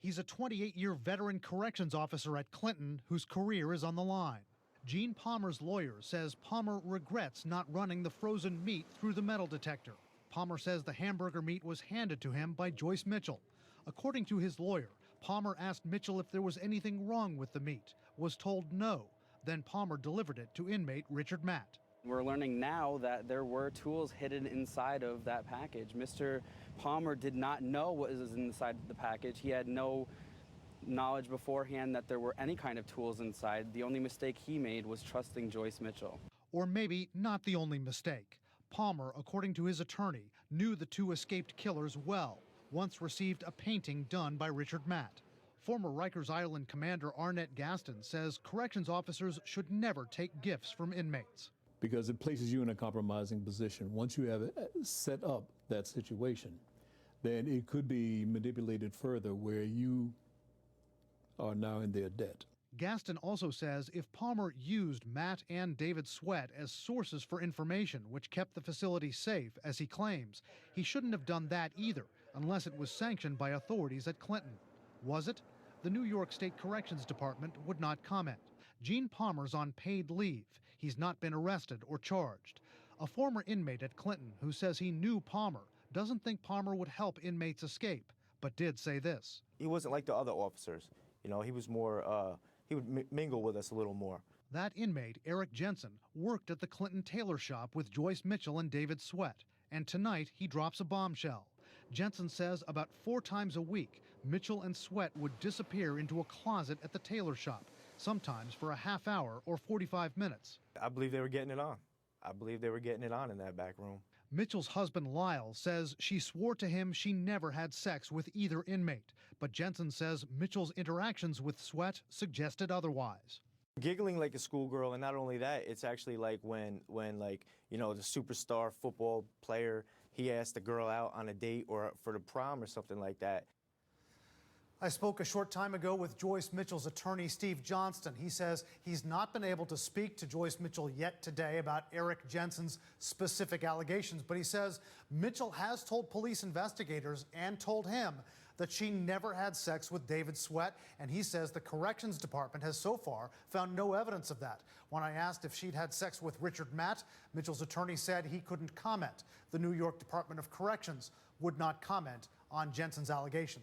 He's a 28-year veteran corrections officer at Clinton whose career is on the line. Gene Palmer's lawyer says Palmer regrets not running the frozen meat through the metal detector. Palmer says the hamburger meat was handed to him by Joyce Mitchell. According to his lawyer, Palmer asked Mitchell if there was anything wrong with the meat, was told no. Then Palmer delivered it to inmate Richard Matt. We're learning now that there were tools hidden inside of that package. Mr. Palmer did not know what was inside the package. He had no knowledge beforehand that there were any kind of tools inside. The only mistake he made was trusting Joyce Mitchell. Or maybe not the only mistake. Palmer, according to his attorney, knew the two escaped killers well, once received a painting done by Richard Matt. Former Rikers Island Commander Arnett Gaston says corrections officers should never take gifts from inmates. Because it places you in a compromising position. Once you have set up that situation, then it could be manipulated further where you are now in their debt. Gaston also says if Palmer used Matt and David Sweat as sources for information which kept the facility safe, as he claims, he shouldn't have done that either, unless it was sanctioned by authorities at Clinton. Was it? The New York State Corrections Department would not comment. Gene Palmer's on paid leave. He's not been arrested or charged. A former inmate at Clinton who says he knew Palmer doesn't think Palmer would help inmates escape, but did say this. He wasn't like the other officers. You know, he was more, he would mingle with us a little more. That inmate, Eric Jensen, worked at the Clinton tailor shop with Joyce Mitchell and David Sweat. And tonight, he drops a bombshell. Jensen says about 4 times a week, Mitchell and Sweat would disappear into a closet at the tailor shop, sometimes for a half hour or 45 minutes. I believe they were getting it on. I believe they were getting it on in that back room. Mitchell's husband, Lyle, says she swore to him she never had sex with either inmate. But Jensen says Mitchell's interactions with Sweat suggested otherwise. Giggling like a schoolgirl, and not only that, it's actually like when like, you know, the superstar football player, he asked the girl out on a date or for the prom or something like that. I spoke a short time ago with Joyce Mitchell's attorney, Steve Johnston. He says he's not been able to speak to Joyce Mitchell yet today about Eric Jensen's specific allegations, but he says Mitchell has told police investigators and told him that she never had sex with David Sweat, and he says the corrections department has so far found no evidence of that. When I asked if she'd had sex with Richard Matt, Mitchell's attorney said he couldn't comment. The New York Department of Corrections would not comment on Jensen's allegations.